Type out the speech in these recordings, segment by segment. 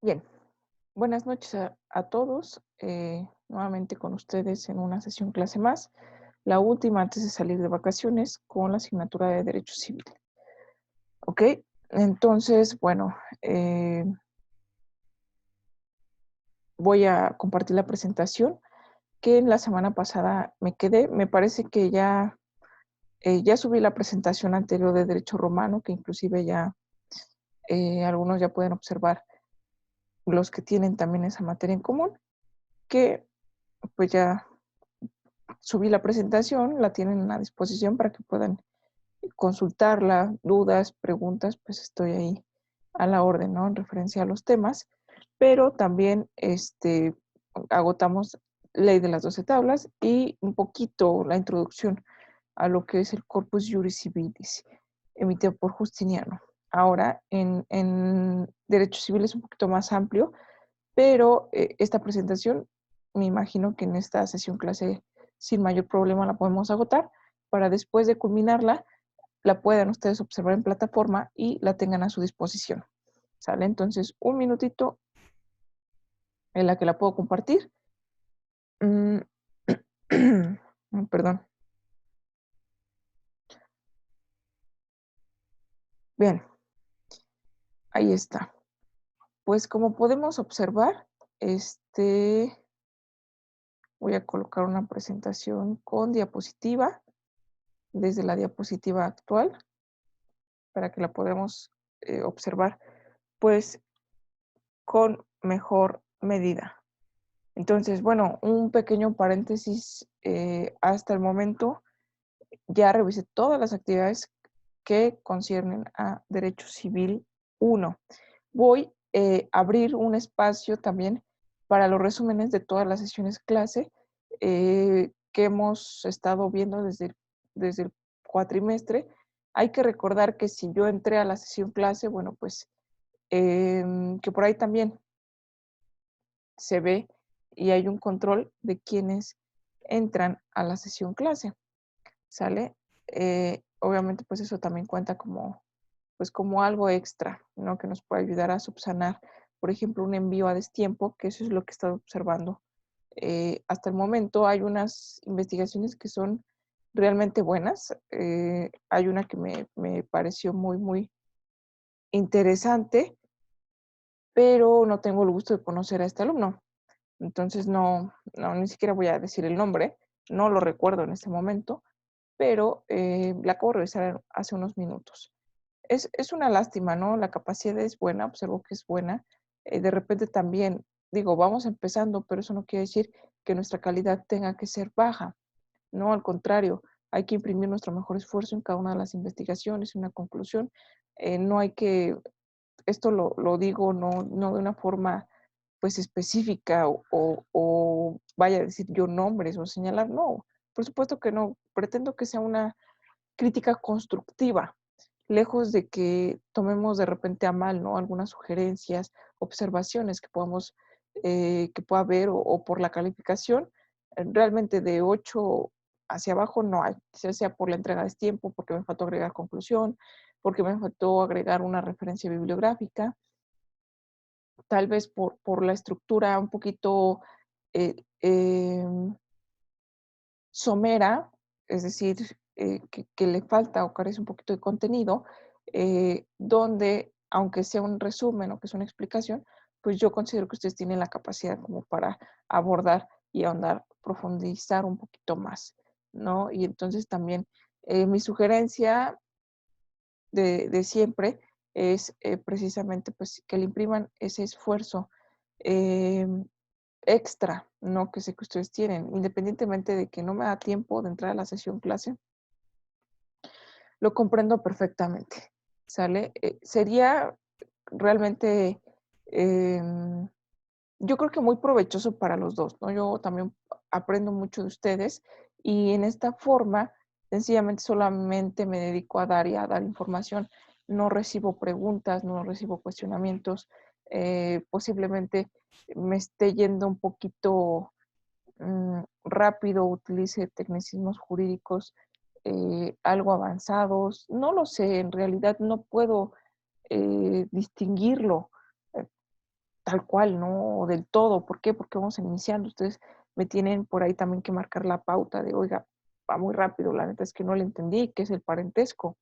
Bien, buenas noches a todos. Nuevamente con ustedes en una sesión clase más, la última antes de salir de vacaciones con la asignatura de Derecho Civil. ¿Ok? Entonces, bueno, voy a compartir la presentación que en la semana pasada me quedé. Me parece que ya subí la presentación anterior de Derecho Romano, que inclusive ya algunos ya pueden observar los que tienen también esa materia en común, que pues ya subí la presentación, la tienen a disposición para que puedan consultarla, dudas, preguntas, pues estoy ahí a la orden, ¿no? En referencia a los temas, pero también agotamos ley de las 12 tablas y un poquito la introducción a lo que es el Corpus Juris Civilis, emitido por Justiniano. Ahora, en Derecho Civil es un poquito más amplio, pero esta presentación, me imagino que en esta sesión clase sin mayor problema la podemos agotar para después de culminarla, la puedan ustedes observar en plataforma y la tengan a su disposición. ¿Sale? Entonces, un minutito en la que la puedo compartir. Mm, Perdón. Bien, ahí está. Pues como podemos observar, voy a colocar una presentación con diapositiva desde la diapositiva actual para que la podamos observar pues con mejor medida. Entonces, bueno, un pequeño paréntesis, hasta el momento ya revisé todas las actividades que conciernen a Derecho Civil 1. Voy a abrir un espacio también para los resúmenes de todas las sesiones clase que hemos estado viendo desde el cuatrimestre. Hay que recordar que si yo entré a la sesión clase, bueno, pues que por ahí también se ve y hay un control de quienes entran a la sesión clase, ¿sale? Obviamente, pues eso también cuenta pues como algo extra, ¿no? Que nos puede ayudar a subsanar, por ejemplo, un envío a destiempo, que eso es lo que he estado observando. Hasta el momento hay unas investigaciones que son realmente buenas. Hay una que me pareció muy interesante, pero no tengo el gusto de conocer a este alumno. Entonces no, ni siquiera voy a decir el nombre, no lo recuerdo en este momento, pero la acabo de revisar hace unos minutos. Es una lástima, ¿no? La capacidad es buena, observo que es buena. De repente también, digo, vamos empezando, pero eso no quiere decir que nuestra calidad tenga que ser baja, ¿no? Al contrario, hay que imprimir nuestro mejor esfuerzo en cada una de las investigaciones, una conclusión. No hay que, esto lo digo no de una forma pues específica o vaya a decir yo nombres o señalar, no, por supuesto que no, pretendo que sea una crítica constructiva, lejos de que tomemos de repente a mal, ¿no? Algunas sugerencias, observaciones que podamos, que pueda haber o por la calificación, realmente de 8 hacia abajo no hay, sea por la entrega de tiempo, porque me faltó agregar conclusión, porque me faltó agregar una referencia bibliográfica, tal vez por la estructura un poquito eh, eh, somera, es decir, que le falta o carece un poquito de contenido, donde, aunque sea un resumen o que es una explicación, pues yo considero que ustedes tienen la capacidad como para abordar y ahondar, profundizar un poquito más, ¿no? Y entonces también mi sugerencia de siempre es precisamente pues que le impriman ese esfuerzo eh, extra, ¿no? Que sé que ustedes tienen, independientemente de que no me da tiempo de entrar a la sesión clase, lo comprendo perfectamente, ¿sale? Sería realmente, yo creo que muy provechoso para los dos, ¿no? Yo también aprendo mucho de ustedes y en esta forma, sencillamente solamente me dedico a dar y a dar información. No recibo preguntas, no recibo cuestionamientos. Posiblemente me esté yendo un poquito rápido, utilice tecnicismos jurídicos algo avanzados. No lo sé, en realidad no puedo distinguirlo. tal cual, ¿no? O del todo. ¿Por qué? Porque vamos iniciando. Ustedes me tienen por ahí también que marcar la pauta de, oiga, va muy rápido, la neta es que no le entendí, ¿qué es el parentesco?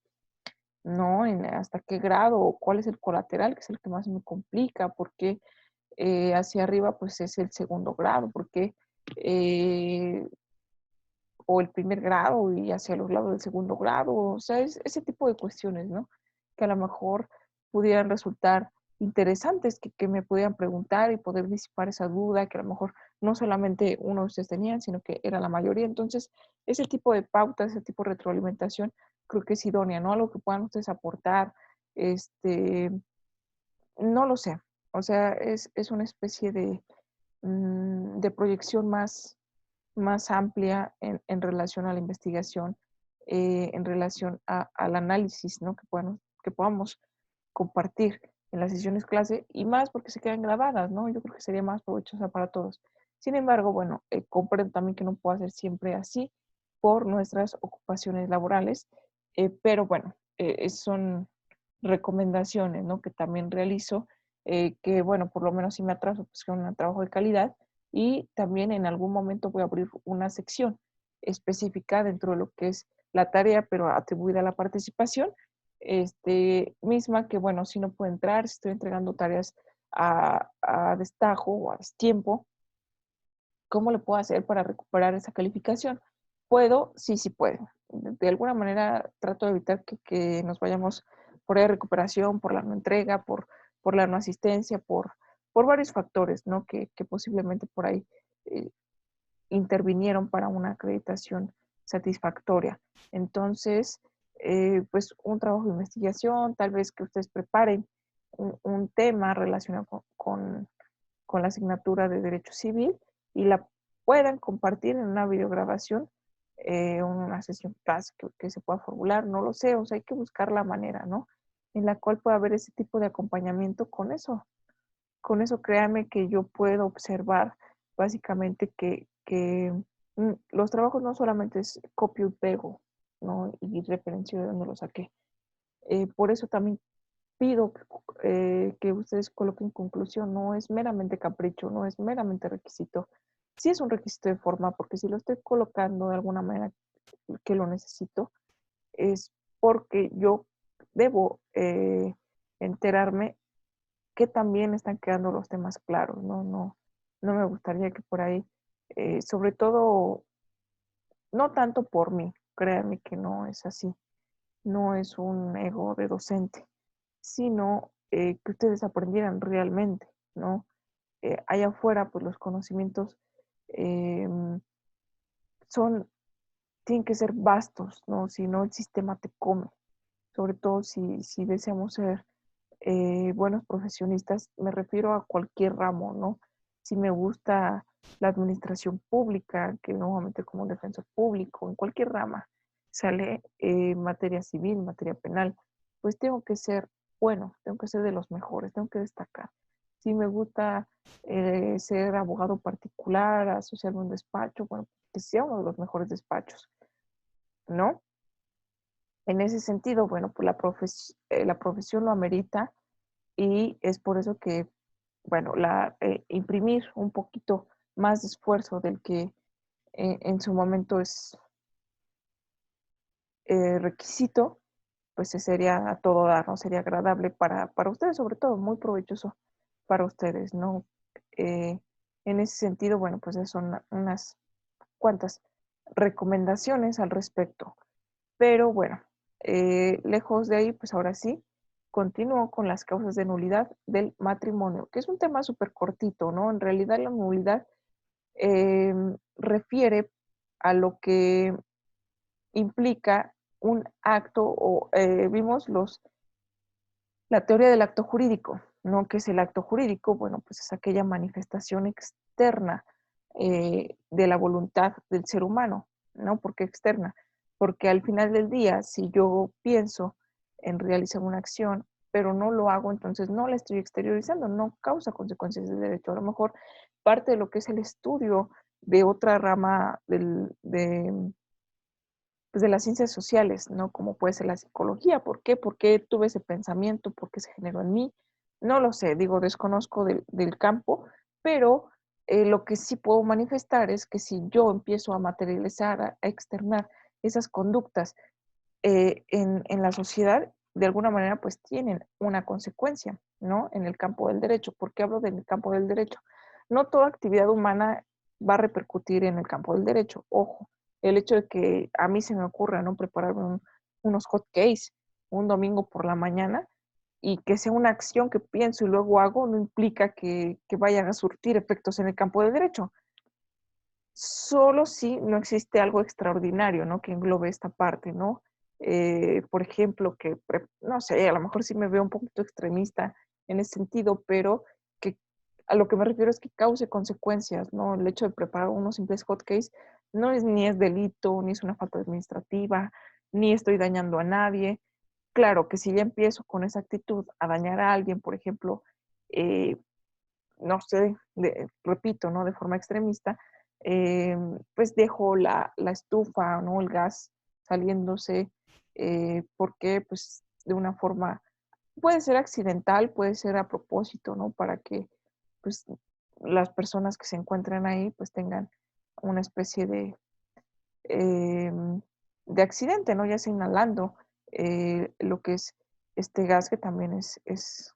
¿No? ¿Hasta qué grado? ¿O cuál es el colateral, que es el que más me complica? ¿Por qué hacia arriba pues es el segundo grado? ¿Por qué o el primer grado y hacia los lados del segundo grado? O sea, es ese tipo de cuestiones, ¿no? Que a lo mejor pudieran resultar interesantes, que me pudieran preguntar y poder disipar esa duda que a lo mejor no solamente uno de ustedes tenían, sino que era la mayoría. Entonces, ese tipo de pautas, ese tipo de retroalimentación, creo que es idónea, ¿no? Algo que puedan ustedes aportar, este, no lo sé. O sea, es una especie de proyección más amplia en relación a la investigación, en relación al análisis, ¿no? Que podamos compartir en las sesiones clase y más porque se quedan grabadas, ¿no? Yo creo que sería más provechosa para todos. Sin embargo, bueno, comprendo también que no puedo hacer siempre así por nuestras ocupaciones laborales, pero bueno, son recomendaciones, ¿no? Que también realizo, que bueno, por lo menos si me atraso, pues que un trabajo de calidad y también en algún momento voy a abrir una sección específica dentro de lo que es la tarea, pero atribuida a la participación, misma que, bueno, si no puedo entrar, si estoy entregando tareas a destajo o a destiempo, ¿cómo le puedo hacer para recuperar esa calificación? ¿Puedo? Sí, sí puedo. De alguna manera trato de evitar que nos vayamos por la recuperación, por la no entrega, por la no asistencia, por varios factores, ¿no? Que posiblemente por ahí eh, intervinieron para una acreditación satisfactoria. Entonces, pues un trabajo de investigación, tal vez que ustedes preparen un tema relacionado con la asignatura de Derecho Civil y la puedan compartir en una videograbación, una sesión clase que se pueda formular, no lo sé, o sea, hay que buscar la manera, ¿no? En la cual pueda haber ese tipo de acompañamiento con eso. Con eso créanme que yo puedo observar básicamente que los trabajos no solamente es copio y pego, ¿no? Y referencio de dónde lo saqué. Por eso también pido que ustedes coloquen conclusión, no es meramente capricho, no es meramente requisito. Sí es un requisito de forma, porque si lo estoy colocando de alguna manera que lo necesito, es porque yo debo enterarme que también están quedando los temas claros, no me gustaría que por ahí, sobre todo, no tanto por mí, créanme que no es así, no es un ego de docente, sino que ustedes aprendieran realmente, ¿no? Allá afuera, pues los conocimientos eh, son, tienen que ser vastos, ¿no? Si no, el sistema te come, sobre todo si deseamos ser buenos profesionistas, me refiero a cualquier ramo, ¿no? Si me gusta la administración pública, que normalmente como un defensor público, en cualquier rama sale materia civil, materia penal, pues tengo que ser bueno, tengo que ser de los mejores, tengo que destacar. Si me gusta ser abogado particular, asociarme a un despacho, bueno, que sea uno de los mejores despachos, ¿no? En ese sentido, bueno, pues la profesión lo amerita y es por eso que, bueno, imprimir un poquito más de esfuerzo del que en su momento es requisito, pues sería a todo dar, ¿no? Sería agradable para ustedes, sobre todo, muy provechoso para ustedes, ¿no? Eh, en ese sentido, bueno, pues esas son unas cuantas recomendaciones al respecto. Pero bueno, lejos de ahí, pues ahora sí, continúo con las causas de nulidad del matrimonio, que es un tema súper cortito, ¿no? En realidad la nulidad refiere a lo que implica un acto o vimos la teoría del acto jurídico, ¿no? ¿Qué es el acto jurídico? Bueno, pues es aquella manifestación externa de la voluntad del ser humano, ¿no? ¿Por qué externa? Porque al final del día, si yo pienso en realizar una acción, pero no lo hago, entonces no la estoy exteriorizando, no causa consecuencias de derecho. A lo mejor parte de lo que es el estudio de otra rama pues de las ciencias sociales, ¿no? Como puede ser la psicología. ¿Por qué? ¿Por qué tuve ese pensamiento? ¿Por qué se generó en mí? No lo sé, digo, desconozco del campo, pero lo que sí puedo manifestar es que si yo empiezo a materializar, a externar esas conductas en la sociedad, de alguna manera, pues tienen una consecuencia, ¿no? En el campo del derecho. ¿Por qué hablo del campo del derecho? No toda actividad humana va a repercutir en el campo del derecho. Ojo, el hecho de que a mí se me ocurra, ¿no? Preparar unos hot cakes un domingo por la mañana y que sea una acción que pienso y luego hago, no implica que vayan a surtir efectos en el campo del derecho. Solo si no existe algo extraordinario, ¿no? Que englobe esta parte, ¿no? Por ejemplo, no sé, a lo mejor sí me veo un poquito extremista en ese sentido, pero que a lo que me refiero es que cause consecuencias, ¿no? El hecho de preparar unos simples hotcakes no es ni es delito, ni es una falta administrativa, ni estoy dañando a nadie. Claro que si ya empiezo con esa actitud a dañar a alguien, por ejemplo, eh, no sé, repito, ¿no? De forma extremista, pues dejo la estufa, ¿no? El gas saliéndose, porque pues de una forma, puede ser accidental, puede ser a propósito, ¿no? Para que pues las personas que se encuentran ahí pues tengan una especie eh, de accidente, ¿no? Ya sea inhalando lo que es este gas que también es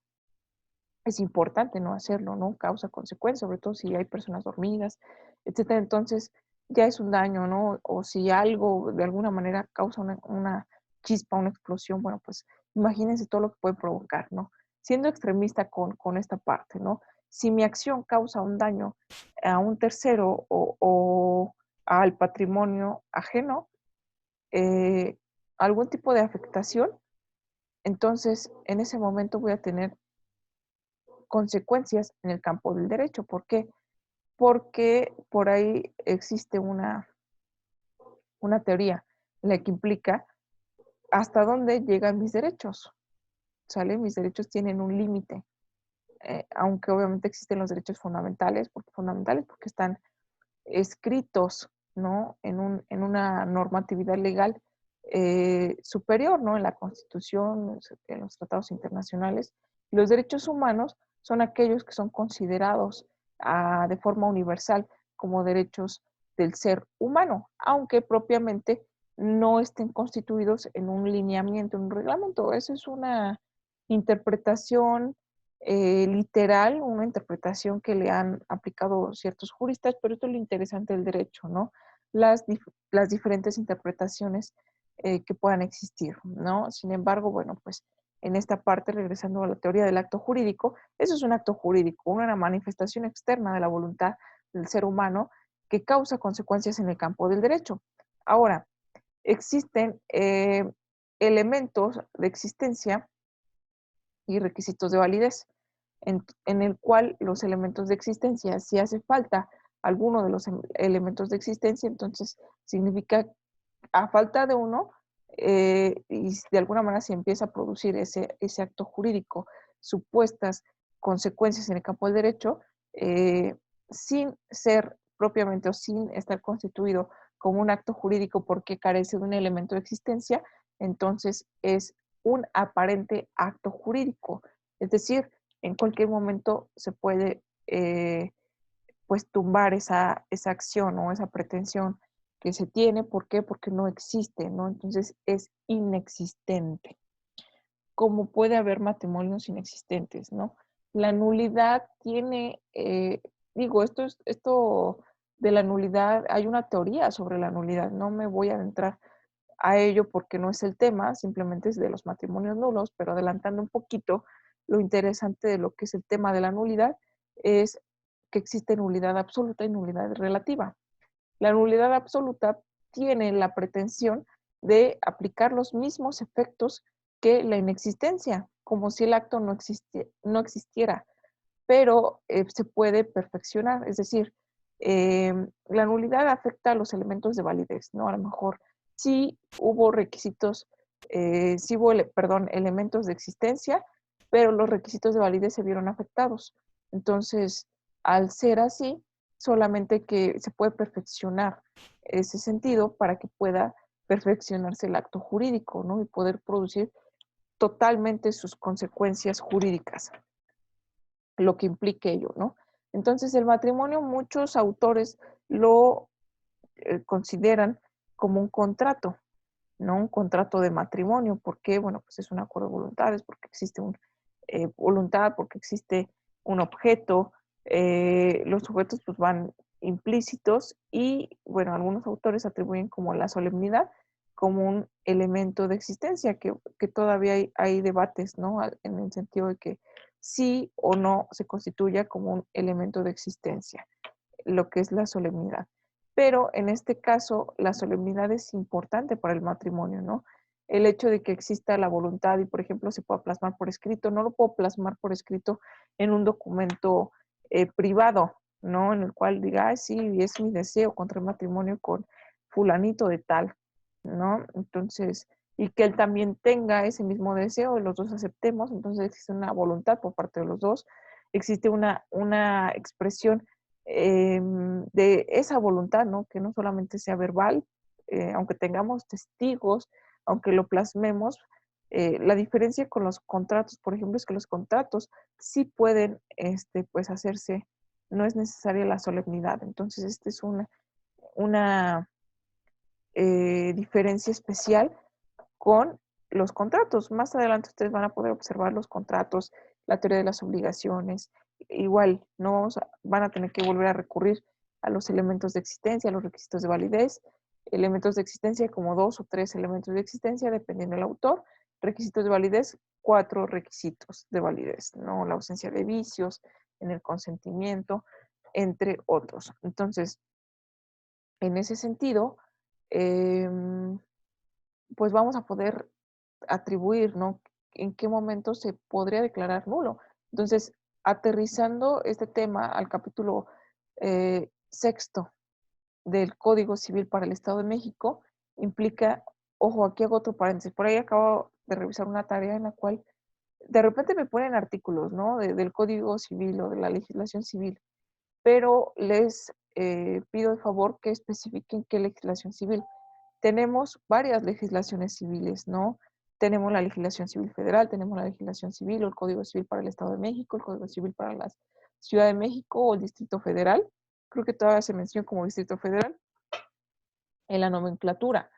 importante no hacerlo, ¿no? Causa consecuencias, sobre todo si hay personas dormidas, etcétera. Entonces, ya es un daño, ¿no? O si algo de alguna manera causa una chispa, una explosión, bueno, pues imagínense todo lo que puede provocar, ¿no? Siendo extremista con esta parte, ¿no? Si mi acción causa un daño a un tercero o al patrimonio ajeno, eh, algún tipo de afectación, entonces en ese momento voy a tener consecuencias en el campo del derecho. ¿Por qué? Porque por ahí existe una teoría en la que implica hasta dónde llegan mis derechos, ¿sale? Mis derechos tienen un límite, aunque obviamente existen los derechos fundamentales porque están escritos, ¿no? En una normatividad legal superior, ¿no? En la Constitución, en los tratados internacionales. Los derechos humanos son aquellos que son considerados de forma universal como derechos del ser humano, aunque propiamente no estén constituidos en un lineamiento, en un reglamento. Eso es una interpretación literal, una interpretación que le han aplicado ciertos juristas, pero esto es lo interesante del derecho, ¿no? Las diferentes interpretaciones que puedan existir, ¿no? Sin embargo, bueno, pues en esta parte, regresando a la teoría del acto jurídico, eso es un acto jurídico, una manifestación externa de la voluntad del ser humano que causa consecuencias en el campo del derecho. Ahora, existen elementos de existencia y requisitos de validez, en el cual los elementos de existencia, si hace falta alguno de los elementos de existencia, entonces significa a falta de uno, y de alguna manera se empieza a producir ese acto jurídico, supuestas consecuencias en el campo del derecho, sin ser propiamente o sin estar constituido como un acto jurídico porque carece de un elemento de existencia, entonces es un aparente acto jurídico. Es decir, en cualquier momento se puede pues tumbar esa acción o esa pretensión que se tiene. ¿Por qué? Porque no existe, ¿no? Entonces es inexistente. Como puede haber matrimonios inexistentes, ¿no? La nulidad tiene, esto de la nulidad, hay una teoría sobre la nulidad, no me voy a adentrar a ello porque no es el tema, simplemente es de los matrimonios nulos, pero adelantando un poquito, lo interesante de lo que es el tema de la nulidad es que existe nulidad absoluta y nulidad relativa. La nulidad absoluta tiene la pretensión de aplicar los mismos efectos que la inexistencia, como si el acto no existiera, pero se puede perfeccionar, es decir, la nulidad afecta a los elementos de validez, ¿no? A lo mejor sí hubo requisitos, sí hubo, perdón, elementos de existencia, pero los requisitos de validez se vieron afectados. Entonces, al ser así, solamente que se puede perfeccionar ese sentido para que pueda perfeccionarse el acto jurídico, ¿no? Y poder producir totalmente sus consecuencias jurídicas. lo que implique ello, ¿no? Entonces, el matrimonio, muchos autores lo consideran como un contrato, ¿no? Un contrato de matrimonio. ¿Por qué? Bueno, pues es un acuerdo de voluntades, porque existe una voluntad, porque existe un objeto. Los sujetos pues van implícitos y, bueno, algunos autores atribuyen como la solemnidad como un elemento de existencia, que todavía hay debates, ¿no? En el sentido de que sí o no se constituya como un elemento de existencia, lo que es la solemnidad. Pero en este caso, la solemnidad es importante para el matrimonio, ¿no? El hecho de que exista la voluntad y, por ejemplo, se pueda plasmar por escrito, no lo puedo plasmar por escrito en un documento privado, ¿no? En el cual diga, "Ay, sí, es mi deseo contra el matrimonio con fulanito de tal", ¿no? Entonces, y que él también tenga ese mismo deseo y los dos aceptemos, entonces existe una voluntad por parte de los dos, existe una expresión de esa voluntad, ¿no? Que no solamente sea verbal, aunque tengamos testigos, aunque lo plasmemos. La diferencia con los contratos, por ejemplo, es que los contratos sí pueden pues hacerse, no es necesaria la solemnidad. Entonces, esta es una diferencia especial con los contratos. Más adelante ustedes van a poder observar los contratos, la teoría de las obligaciones. Igual, no van a tener que volver a recurrir a los elementos de existencia, a los requisitos de validez. Elementos de existencia como 2 o 3 elementos de existencia, dependiendo del autor. Requisitos de validez, 4 requisitos de validez, ¿no? La ausencia de vicios en el consentimiento, entre otros. Entonces, en ese sentido, eh, pues vamos a poder atribuir, ¿no? En qué momento se podría declarar nulo. Entonces, aterrizando este tema al capítulo sexto del Código Civil para el Estado de México, implica, ojo, aquí hago otro paréntesis, por ahí acabo de revisar una tarea en la cual de repente me ponen artículos, ¿no? Del Código Civil o de la legislación civil, pero les pido de favor que especifiquen qué legislación civil. Tenemos varias legislaciones civiles, ¿no? Tenemos la legislación civil federal, tenemos la legislación civil o el Código Civil para el Estado de México, el Código Civil para la Ciudad de México o el Distrito Federal. Creo que todavía se menciona como Distrito Federal en la nomenclatura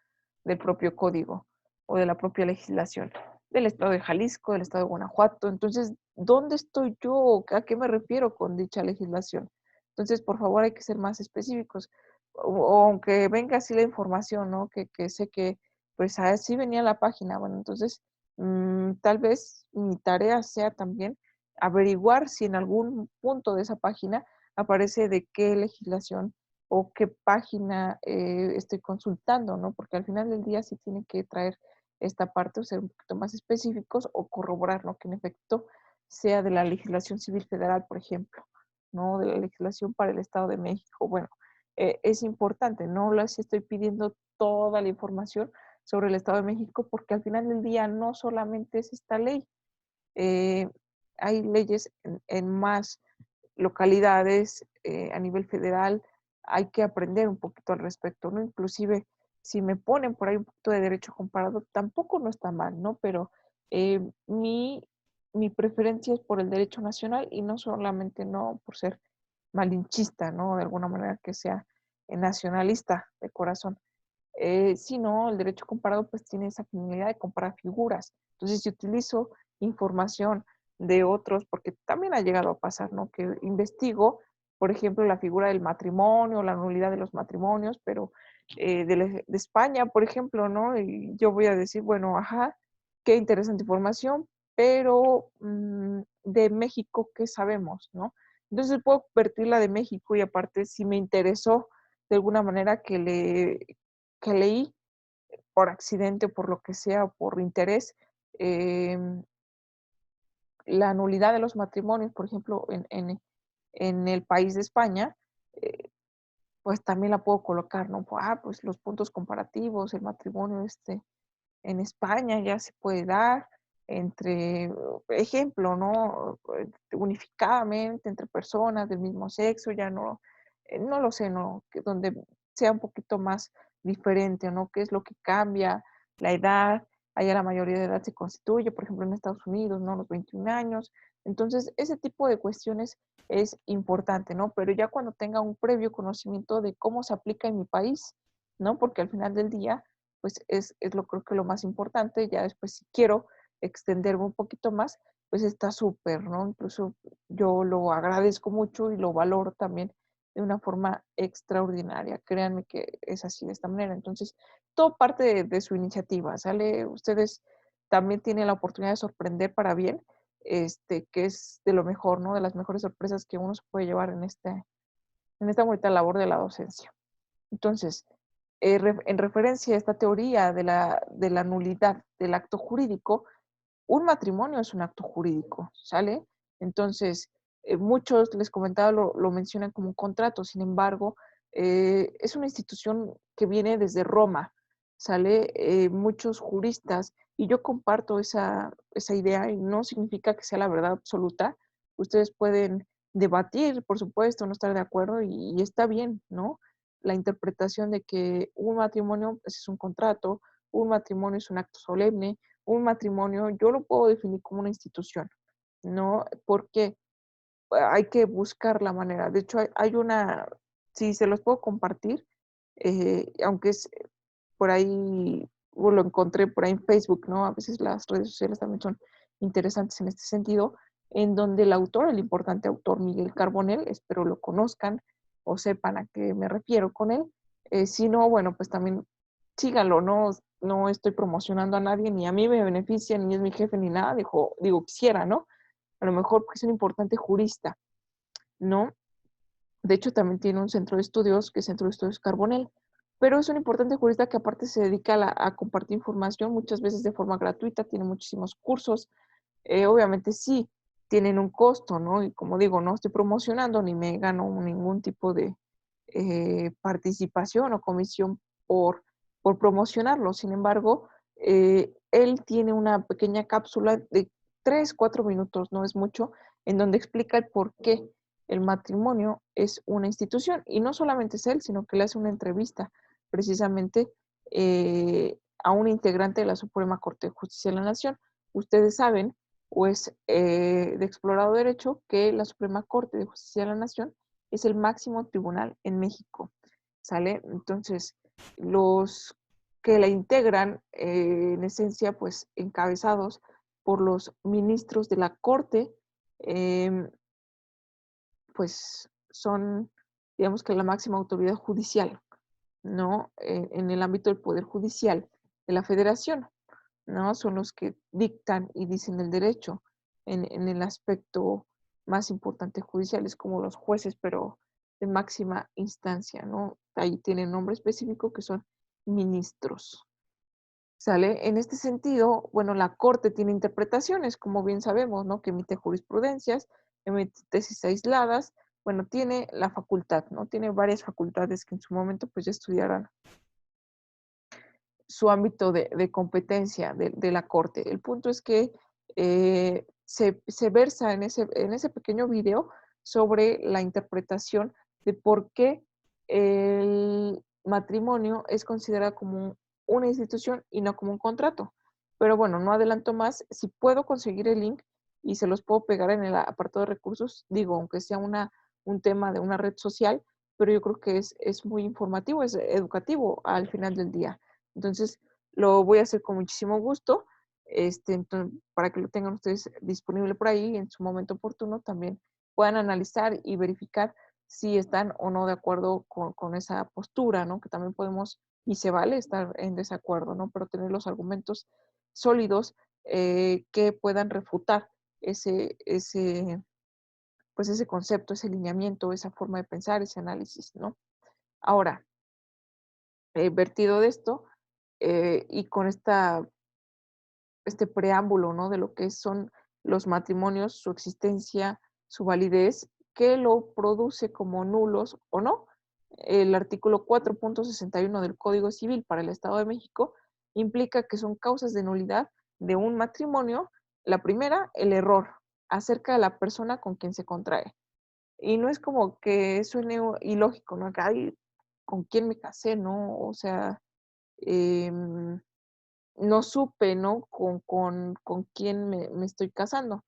del propio código o de la propia legislación del Estado de Jalisco, del Estado de Guanajuato. Entonces, ¿dónde estoy yo? ¿A qué me refiero con dicha legislación? Entonces, por favor, hay que ser más específicos. O aunque venga así la información, ¿no? Que sé que, pues así venía la página. Bueno, entonces, tal vez mi tarea sea también averiguar si en algún punto de esa página aparece de qué legislación o qué página estoy consultando, ¿no? Porque al final del día sí tiene que traer esta parte o ser un poquito más específicos o corroborar, ¿no? Que en efecto sea de la legislación civil federal, por ejemplo, ¿no? De la legislación para el Estado de México. Bueno, es importante, no les estoy pidiendo toda la información sobre el Estado de México porque al final del día no solamente es esta ley, eh, hay leyes en más localidades a nivel federal, hay que aprender un poquito al respecto, ¿no? Inclusive, si me ponen por ahí un poquito de derecho comparado, tampoco no está mal, ¿no? Pero eh, mi, mi preferencia es por el derecho nacional y no solamente no por ser malinchista, ¿no? De alguna manera que sea nacionalista de corazón, sino el derecho comparado pues tiene esa finalidad de comparar figuras. Entonces, si utilizo información de otros, porque también ha llegado a pasar, ¿no? Que investigo, por ejemplo, la figura del matrimonio, la nulidad de los matrimonios, pero de España, por ejemplo, ¿no? Y yo voy a decir, bueno, ajá, qué interesante información, pero de México, ¿qué sabemos, no? Entonces puedo vertir la de México y aparte, si me interesó de alguna manera que leí por accidente o por lo que sea, o por interés, eh, la nulidad de los matrimonios, por ejemplo, en el país de España, eh, pues también la puedo colocar, ¿no? Pues los puntos comparativos, el matrimonio en España ya se puede dar entre, ejemplo, ¿no? Unificadamente entre personas del mismo sexo, ya no, no lo sé, ¿no? Que donde sea un poquito más diferente, ¿no? ¿Qué es lo que cambia? La edad, allá la mayoría de edad se constituye, por ejemplo, en Estados Unidos, ¿no? Los 21 años. Entonces, ese tipo de cuestiones es importante, ¿no? Pero ya cuando tenga un previo conocimiento de cómo se aplica en mi país, ¿no? Porque al final del día, pues es lo creo que lo más importante. Ya después, si quiero extenderme un poquito más, pues está súper, ¿no? Incluso yo lo agradezco mucho y lo valoro también de una forma extraordinaria. Créanme que es así, de esta manera. Entonces, todo parte de su iniciativa, ¿sale? Ustedes también tienen la oportunidad de sorprender para bien, que es de lo mejor, ¿no? De las mejores sorpresas que uno se puede llevar en esta bonita labor de la docencia. Entonces, en referencia a esta teoría de la nulidad del acto jurídico, un matrimonio es un acto jurídico, ¿sale? Entonces, muchos, les comentaba, lo mencionan como un contrato, sin embargo, es una institución que viene desde Roma, ¿sale? Muchos juristas, y yo comparto esa idea, y no significa que sea la verdad absoluta. Ustedes pueden debatir, por supuesto, no estar de acuerdo, y está bien, ¿no? La interpretación de que un matrimonio pues, es un contrato, un matrimonio es un acto solemne, un matrimonio, yo lo puedo definir como una institución, ¿no? Porque hay que buscar la manera. De hecho, hay una, si se los puedo compartir, aunque es por ahí, o lo encontré por ahí en Facebook, ¿no? A veces las redes sociales también son interesantes en este sentido, en donde el autor, el importante autor Miguel Carbonell, espero lo conozcan o sepan a qué me refiero con él. Si no, bueno, pues también síganlo, ¿no? No estoy promocionando a nadie, ni a mí me beneficia, ni es mi jefe, ni nada, digo, quisiera, ¿no? A lo mejor porque es un importante jurista, ¿no? De hecho, también tiene un centro de estudios, que es Centro de Estudios Carbonell, pero es un importante jurista que aparte se dedica a compartir información, muchas veces de forma gratuita, tiene muchísimos cursos. Obviamente sí, tienen un costo, ¿no? Y como digo, no estoy promocionando ni me gano ningún tipo de participación o comisión por promocionarlo. Sin embargo, él tiene una pequeña cápsula de 3, 4 minutos, no es mucho, en donde explica el por qué el matrimonio es una institución. Y no solamente es él, sino que le hace una entrevista precisamente a un integrante de la Suprema Corte de Justicia de la Nación. Ustedes saben, pues, de explorado derecho, que la Suprema Corte de Justicia de la Nación es el máximo tribunal en México, ¿sale? Entonces, los que la integran, en esencia, pues, encabezados por los ministros de la Corte, eh, pues, son, digamos que la máxima autoridad judicial, ¿no? En el ámbito del Poder Judicial de la Federación, ¿no? Son los que dictan y dicen el derecho en el aspecto más importante judicial, es como los jueces, pero de máxima instancia, ¿no? Ahí tienen nombre específico que son ministros, ¿sale? En este sentido, bueno, la Corte tiene interpretaciones, como bien sabemos, ¿no? Que emite jurisprudencias, emite tesis aisladas, bueno, tiene la facultad, ¿no? Tiene varias facultades que en su momento pues ya estudiarán su ámbito de competencia de la Corte. El punto es que se versa en ese pequeño video sobre la interpretación de por qué el matrimonio es considerado como una institución y no como un contrato. Pero bueno, no adelanto más. Si puedo conseguir el link y se los puedo pegar en el apartado de recursos, digo, aunque sea un tema de una red social, pero yo creo que es muy informativo, es educativo al final del día. Entonces, lo voy a hacer con muchísimo gusto, entonces, para que lo tengan ustedes disponible por ahí en su momento oportuno, también puedan analizar y verificar si están o no de acuerdo con esa postura, ¿no? Que también podemos, y se vale estar en desacuerdo, ¿no? Pero tener los argumentos sólidos que puedan refutar ese, pues ese concepto, ese lineamiento, esa forma de pensar, ese análisis, ¿no? Ahora, vertido de esto, y con este preámbulo, ¿no? De lo que son los matrimonios, su existencia, su validez, que lo produce como nulos o no. El artículo 4.61 del Código Civil para el Estado de México implica que son causas de nulidad de un matrimonio. La primera, el error acerca de la persona con quien se contrae. Y no es como que suene ilógico, ¿no? Que, ay, ¿con quién me casé, no? O sea, eh, no supe, ¿no? Con quién me estoy casando.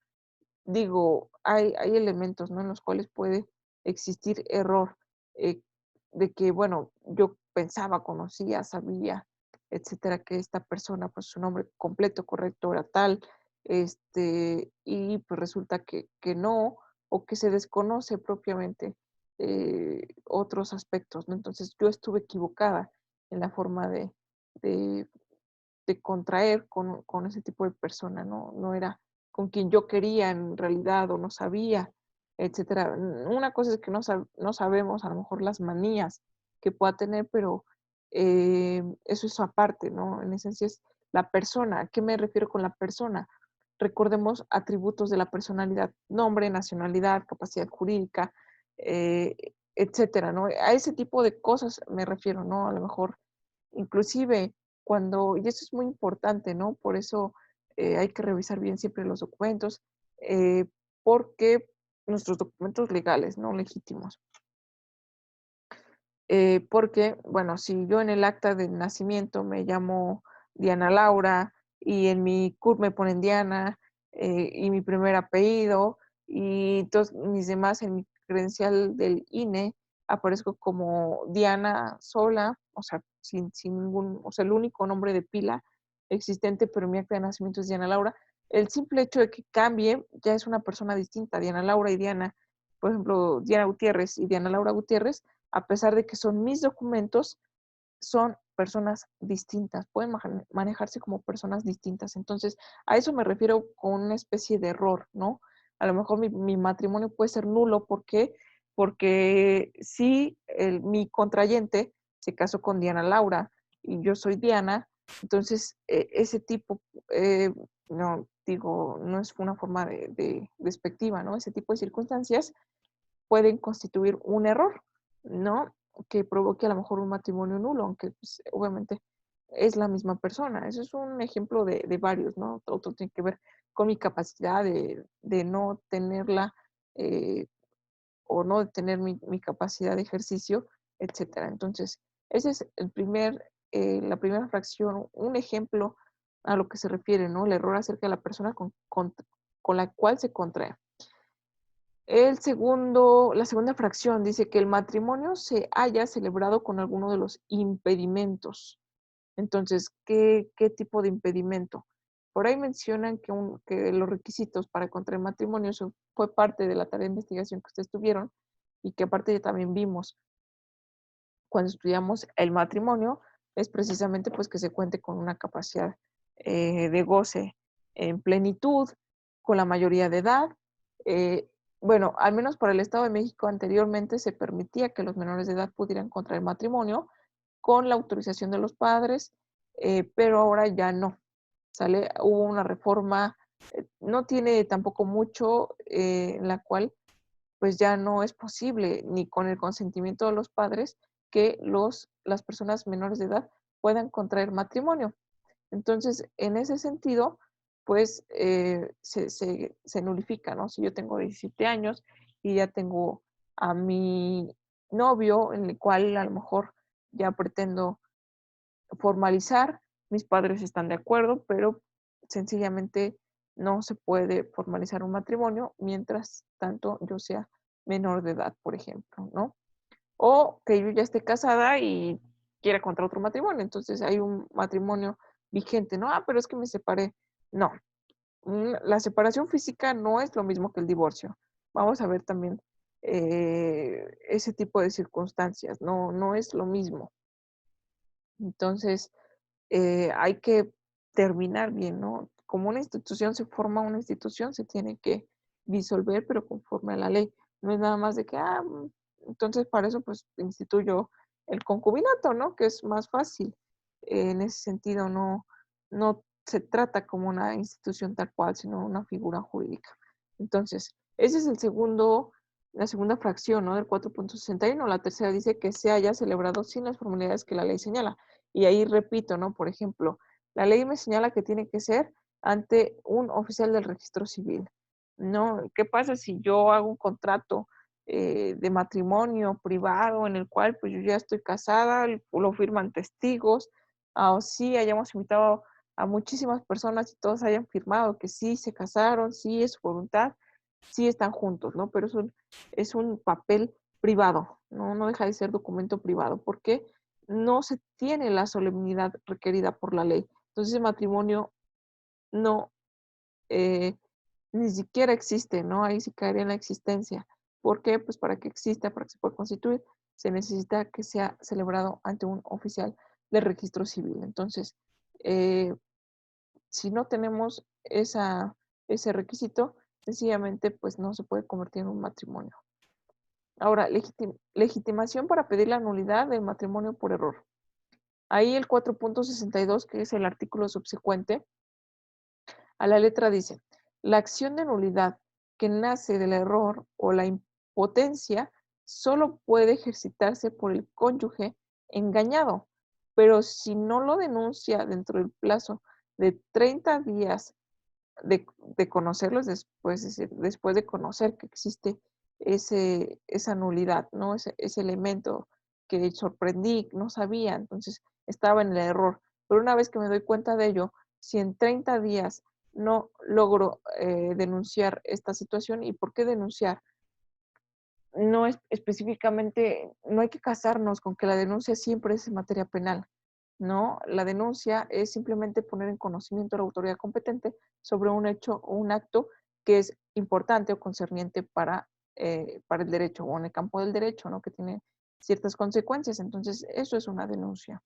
Digo, hay elementos, ¿no? En los cuales puede existir error, eh, de que, bueno, yo pensaba, conocía, sabía, etcétera, que esta persona, pues su nombre completo, correcto, era tal, y pues resulta que no, o que se desconoce propiamente otros aspectos, ¿no? Entonces yo estuve equivocada en la forma de de contraer con ese tipo de persona, no era con quien yo quería en realidad o no sabía, etcétera. Una cosa es que no sabemos a lo mejor las manías que pueda tener, pero eso es aparte, ¿no? En esencia es la persona. ¿A qué me refiero con la persona? Recordemos atributos de la personalidad: nombre, nacionalidad, capacidad jurídica, eh, etcétera, ¿no? A ese tipo de cosas me refiero, ¿no? A lo mejor inclusive cuando, y eso es muy importante, ¿no? Por eso hay que revisar bien siempre los documentos, eh, porque nuestros documentos legales, ¿no? Legítimos. Porque, bueno, si yo en el acta de nacimiento me llamo Diana Laura y en mi CURP me ponen Diana y mi primer apellido y todos mis demás en mi credencial del INE aparezco como Diana sola, o sea, sin ningún, o sea, el único nombre de pila existente, pero mi acta de nacimiento es Diana Laura. El simple hecho de que cambie ya es una persona distinta. Diana Laura y Diana, por ejemplo, Diana Gutiérrez y Diana Laura Gutiérrez, a pesar de que son mis documentos, son personas distintas, pueden manejarse como personas distintas. Entonces, a eso me refiero con una especie de error, ¿no? A lo mejor mi matrimonio puede ser nulo, ¿por qué? Porque si mi contrayente se casó con Diana Laura y yo soy Diana, entonces ese tipo, no digo, no es una forma de despectiva, ¿no? Ese tipo de circunstancias pueden constituir un error, ¿no? Que provoque a lo mejor un matrimonio nulo, aunque pues, obviamente es la misma persona. Eso es un ejemplo de varios, ¿no? Otro tiene que ver con mi capacidad de no tenerla o no de tener mi capacidad de ejercicio, etcétera. Entonces, ese es la primera fracción, un ejemplo a lo que se refiere, ¿no? El error acerca de la persona con la cual se contrae. La segunda fracción dice que el matrimonio se haya celebrado con alguno de los impedimentos. Entonces, ¿qué tipo de impedimento? Por ahí mencionan que los requisitos para contraer matrimonio, eso fue parte de la tarea de investigación que ustedes tuvieron y que aparte ya también vimos cuando estudiamos el matrimonio, es precisamente pues que se cuente con una capacidad de goce en plenitud, con la mayoría de edad. Eh, bueno, al menos para el Estado de México anteriormente se permitía que los menores de edad pudieran contraer matrimonio con la autorización de los padres, pero ahora ya no. ¿Sale? Hubo una reforma, no tiene tampoco mucho, en la cual pues ya no es posible, ni con el consentimiento de los padres, que las personas menores de edad puedan contraer matrimonio. Entonces, en ese sentido, pues se nulifica, ¿no? Si yo tengo 17 años y ya tengo a mi novio, en el cual a lo mejor ya pretendo formalizar, mis padres están de acuerdo, pero sencillamente no se puede formalizar un matrimonio mientras tanto yo sea menor de edad, por ejemplo, ¿no? O que yo ya esté casada y quiera contraer otro matrimonio, entonces hay un matrimonio vigente, ¿no? Ah, pero es que me separé. No, la separación física no es lo mismo que el divorcio. Vamos a ver también ese tipo de circunstancias, no es lo mismo. Entonces, hay que terminar bien, ¿no? Como una institución se forma una institución, se tiene que disolver, pero conforme a la ley. No es nada más de que, entonces para eso pues instituyo el concubinato, ¿no? Que es más fácil. En ese sentido, no se trata como una institución tal cual, sino una figura jurídica. Entonces, ese es la segunda fracción, ¿no? Del 4.61. La tercera dice que se haya celebrado sin las formalidades que la ley señala. Y ahí repito, ¿no? Por ejemplo, la ley me señala que tiene que ser ante un oficial del registro civil, ¿no? ¿Qué pasa si yo hago un contrato de matrimonio privado en el cual pues yo ya estoy casada, lo firman testigos, o sí hayamos invitado a muchísimas personas y todos hayan firmado que sí se casaron, sí es su voluntad, sí están juntos, ¿no? Pero es un papel privado, ¿no? No deja de ser documento privado, porque no se tiene la solemnidad requerida por la ley. Entonces, el matrimonio no, eh, ni siquiera existe, ¿no? Ahí sí caería en la existencia. ¿Por qué? Pues para que exista, para que se pueda constituir, se necesita que sea celebrado ante un oficial de registro civil. Entonces, eh, si no tenemos ese requisito, sencillamente pues no se puede convertir en un matrimonio. Ahora, legitimación para pedir la nulidad del matrimonio por error. Ahí el 4.62, que es el artículo subsecuente, a la letra dice, la acción de nulidad que nace del error o la impotencia solo puede ejercitarse por el cónyuge engañado, pero si no lo denuncia dentro del plazo de 30 días de conocerlos después, es decir, después de conocer que existe esa nulidad, ¿no? Ese elemento que sorprendí, no sabía, entonces estaba en el error. Pero una vez que me doy cuenta de ello, si en 30 días no logro denunciar esta situación, ¿y por qué denunciar? No es específicamente, no hay que casarnos con que la denuncia siempre es en materia penal, ¿no? La denuncia es simplemente poner en conocimiento a la autoridad competente sobre un hecho o un acto que es importante o concerniente para el derecho o en el campo del derecho, ¿no? Que tiene ciertas consecuencias. Entonces, eso es una denuncia.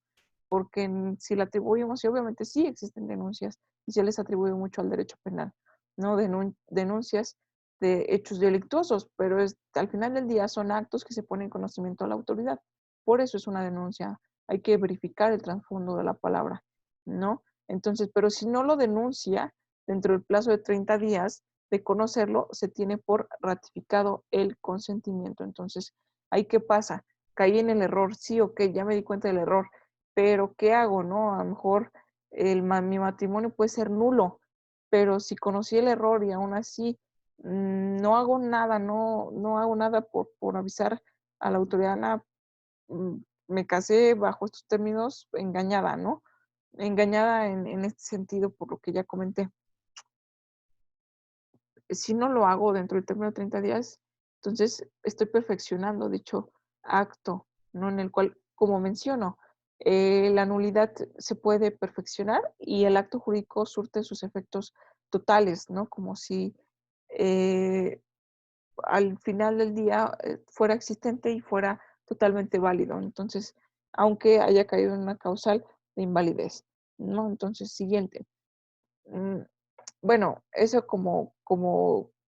Porque si la atribuimos, y obviamente sí existen denuncias, y se les atribuye mucho al derecho penal, ¿no? Denuncias de hechos delictuosos, pero al final del día son actos que se ponen en conocimiento a la autoridad. Por eso es una denuncia. Hay que verificar el trasfondo de la palabra, ¿no? Entonces, pero si no lo denuncia dentro del plazo de 30 días de conocerlo, se tiene por ratificado el consentimiento. Entonces, ¿ahí qué pasa? Caí en el error, sí, ok, ya me di cuenta del error, pero ¿qué hago, no? A lo mejor mi matrimonio puede ser nulo, pero si conocí el error y aún así no hago nada, no hago nada por avisar a la autoridad, nada, me casé bajo estos términos engañada, ¿no? Engañada en este sentido, por lo que ya comenté. Si no lo hago dentro del término de 30 días, entonces estoy perfeccionando dicho acto, ¿no? En el cual, como menciono, la nulidad se puede perfeccionar y el acto jurídico surte sus efectos totales, ¿no? Como si eh, al final del día fuera existente y fuera totalmente válido. Entonces, aunque haya caído en una causal de invalidez, ¿no? Entonces, siguiente. Mm, bueno, eso como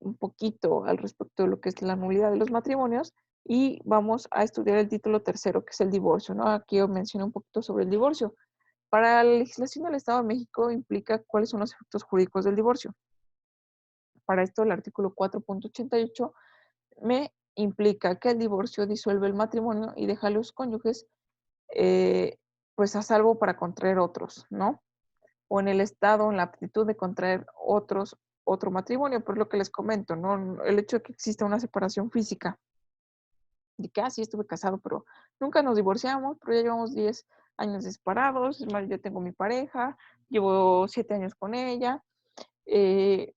un poquito al respecto de lo que es la nulidad de los matrimonios y vamos a estudiar el título tercero, que es el divorcio, ¿no? Aquí yo mencioné un poquito sobre el divorcio. Para la legislación del Estado de México implica cuáles son los efectos jurídicos del divorcio. Para esto, el artículo 4.88 me implica que el divorcio disuelve el matrimonio y deja a los cónyuges pues a salvo para contraer otros, ¿no? O en el estado, en la aptitud de contraer otro matrimonio, por lo que les comento, ¿no? El hecho de que exista una separación física, de que, sí, estuve casado, pero nunca nos divorciamos, pero ya llevamos 10 años de separados, es más, yo tengo mi pareja, llevo 7 años con ella, eh,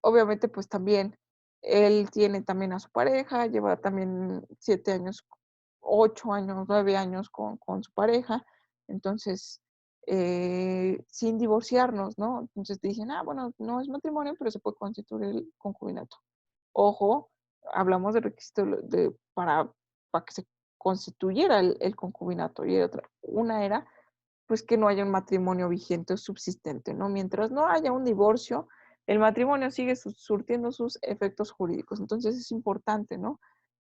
obviamente pues también él tiene también a su pareja, lleva también 7 años, 8 años, 9 años con su pareja, entonces, sin divorciarnos, ¿no? Entonces dicen, bueno, no es matrimonio, pero se puede constituir el concubinato. Ojo, hablamos de requisito para que se constituyera el concubinato y otra. Una era pues que no haya un matrimonio vigente o subsistente, ¿no? Mientras no haya un divorcio, el matrimonio sigue surtiendo sus efectos jurídicos. Entonces es importante, ¿no?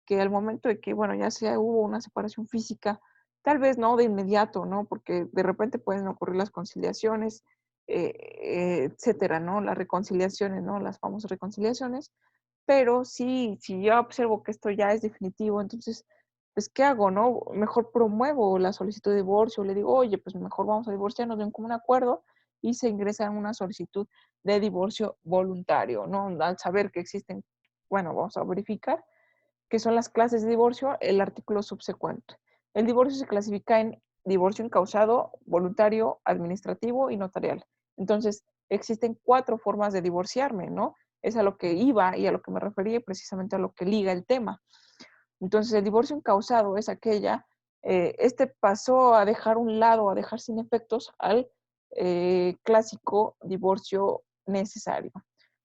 Que al momento de que, bueno, ya sea hubo una separación física, tal vez no de inmediato, ¿no? Porque de repente pueden ocurrir las conciliaciones, etcétera, ¿no? Las reconciliaciones, ¿no? Las famosas reconciliaciones, pero sí, si yo observo que esto ya es definitivo, entonces, pues, ¿qué hago, no? Mejor promuevo la solicitud de divorcio, le digo, oye, pues mejor vamos a divorciarnos de un común acuerdo y se ingresa en una solicitud de divorcio voluntario, ¿no? Al saber que existen, bueno, vamos a verificar qué son las clases de divorcio, el artículo subsecuente. El divorcio se clasifica en divorcio incausado, voluntario, administrativo y notarial. Entonces, existen 4 formas de divorciarme, ¿no? Es a lo que iba y a lo que me refería, precisamente a lo que liga el tema. Entonces, el divorcio incausado es aquella, este pasó a dejar un lado, a dejar sin efectos al clásico divorcio necesario.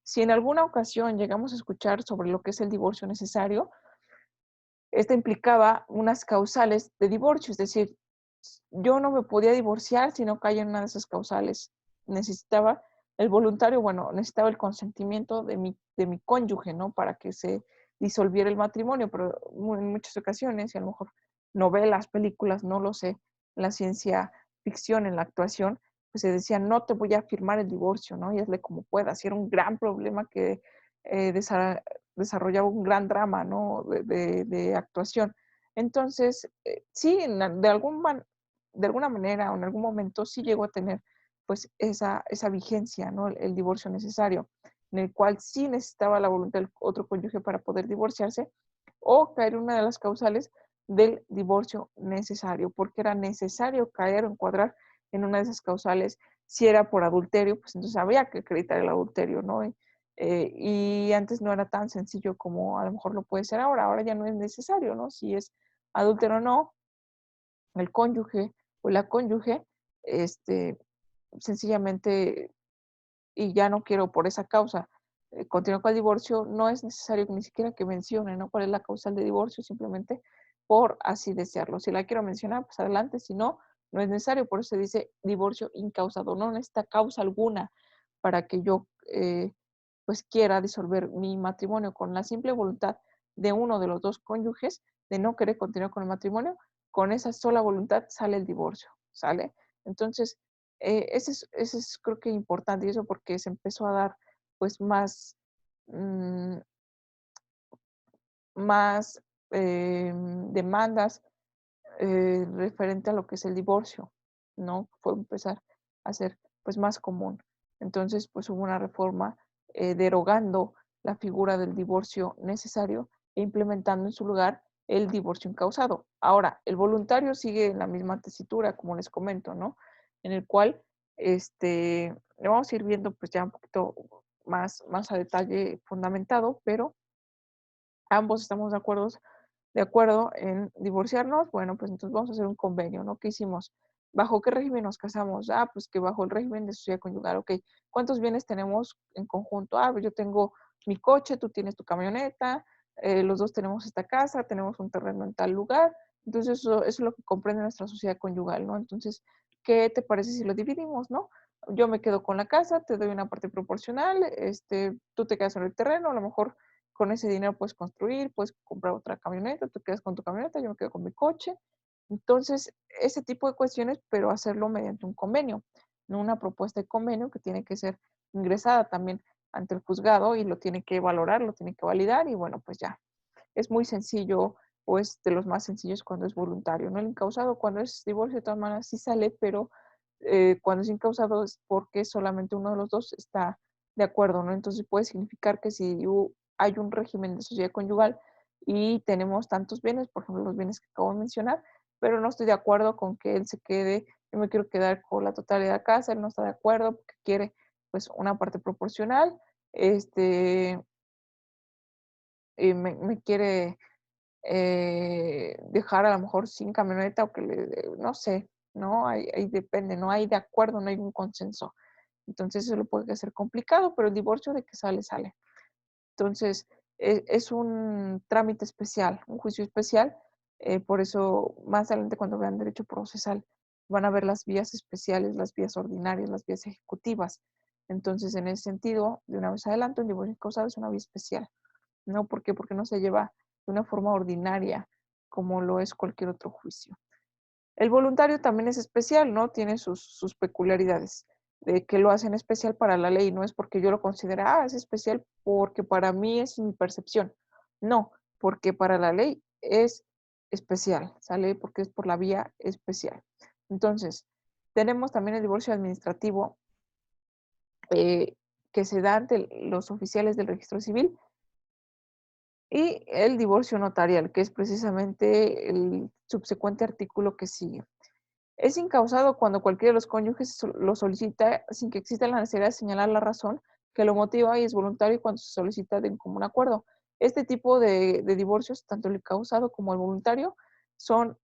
Si en alguna ocasión llegamos a escuchar sobre lo que es el divorcio necesario, esta implicaba unas causales de divorcio, es decir, yo no me podía divorciar si no caía en una de esas causales. Necesitaba el voluntario, bueno, necesitaba el consentimiento de mi cónyuge, ¿no? Para que se disolviera el matrimonio, pero en muchas ocasiones, y a lo mejor novelas, películas, no lo sé, en la ciencia ficción, en la actuación, pues se decía, no te voy a firmar el divorcio, ¿no? Y hazle como puedas. Y era un gran problema que desarrollaba un gran drama, ¿no? De actuación. Entonces, sí, de alguna manera o en algún momento sí llegó a tener pues esa vigencia, ¿no? El divorcio necesario, en el cual sí necesitaba la voluntad del otro cónyuge para poder divorciarse o caer en una de las causales del divorcio necesario, porque era necesario caer o encuadrar en una de esas causales. Si era por adulterio, pues entonces había que acreditar el adulterio, ¿no? Y antes no era tan sencillo como a lo mejor lo puede ser ahora. Ahora ya no es necesario, ¿no? Si es adúltero o no, el cónyuge o la cónyuge, este, sencillamente, y ya no quiero por esa causa continuar con el divorcio, no es necesario ni siquiera que mencione, ¿no? Cuál es la causal de divorcio, simplemente por así desearlo. Si la quiero mencionar, pues adelante, si no, no es necesario. Por eso se dice divorcio incausado. No necesita causa alguna para que yo pues quiera disolver mi matrimonio con la simple voluntad de uno de los dos cónyuges de no querer continuar con el matrimonio, con esa sola voluntad sale el divorcio, ¿sale? Entonces, ese es creo que importante y eso porque se empezó a dar pues mm, más demandas referente a lo que es el divorcio, ¿no? Fue empezar a ser pues más común. Entonces, pues hubo una reforma derogando la figura del divorcio necesario e implementando en su lugar el divorcio incausado. Ahora, el voluntario sigue en la misma tesitura, como les comento, ¿no? En el cual le vamos a ir viendo pues ya un poquito más a detalle fundamentado, pero ambos estamos de acuerdo en divorciarnos, bueno, pues entonces vamos a hacer un convenio, ¿no? ¿Qué hicimos? ¿Bajo qué régimen nos casamos? Ah, pues que bajo el régimen de sociedad conyugal, ok. ¿Cuántos bienes tenemos en conjunto? Ah, pues yo tengo mi coche, tú tienes tu camioneta, los dos tenemos esta casa, tenemos un terreno en tal lugar. Entonces eso es lo que comprende nuestra sociedad conyugal, ¿no? Entonces, ¿qué te parece si lo dividimos, no? Yo me quedo con la casa, te doy una parte proporcional, tú te quedas en el terreno, a lo mejor con ese dinero puedes construir, puedes comprar otra camioneta, tú quedas con tu camioneta, yo me quedo con mi coche. Entonces, ese tipo de cuestiones, pero hacerlo mediante un convenio, no una propuesta de convenio que tiene que ser ingresada también ante el juzgado y lo tiene que valorar, lo tiene que validar y bueno, pues ya. Es muy sencillo o es de los más sencillos cuando es voluntario, ¿no? El incausado cuando es divorcio de todas maneras sí sale, pero cuando es incausado es porque solamente uno de los dos está de acuerdo, ¿no? Entonces puede significar que si hay un régimen de sociedad conyugal y tenemos tantos bienes, por ejemplo, los bienes que acabo de mencionar, pero no estoy de acuerdo con que él se quede, yo me quiero quedar con la totalidad de la casa, él no está de acuerdo porque quiere pues una parte proporcional, este, me quiere dejar a lo mejor sin camioneta o que no sé, ¿no? Ahí depende, no hay de acuerdo, no hay un consenso. Entonces eso lo puede ser complicado, pero el divorcio de que sale, sale. Entonces es un trámite especial, un juicio especial, por eso más adelante cuando vean derecho procesal van a ver las vías especiales, las vías ordinarias, las vías ejecutivas. Entonces en ese sentido, de una vez adelante, un divorcio causado es una vía especial. ¿No? ¿Por qué? Porque no se lleva de una forma ordinaria como lo es cualquier otro juicio. El voluntario también es especial, ¿no? Tiene sus peculiaridades, de que lo hacen especial para la ley, no es porque yo lo considere, es especial porque para mí es mi percepción. No, porque para la ley es especial, sale porque es por la vía especial. Entonces, tenemos también el divorcio administrativo eh, que se da ante los oficiales del registro civil y el divorcio notarial, que es precisamente el subsecuente artículo que sigue. Es incausado cuando cualquiera de los cónyuges lo solicita sin que exista la necesidad de señalar la razón que lo motiva y es voluntario cuando se solicita de común acuerdo. Este tipo de divorcios, tanto el incausado como el voluntario, son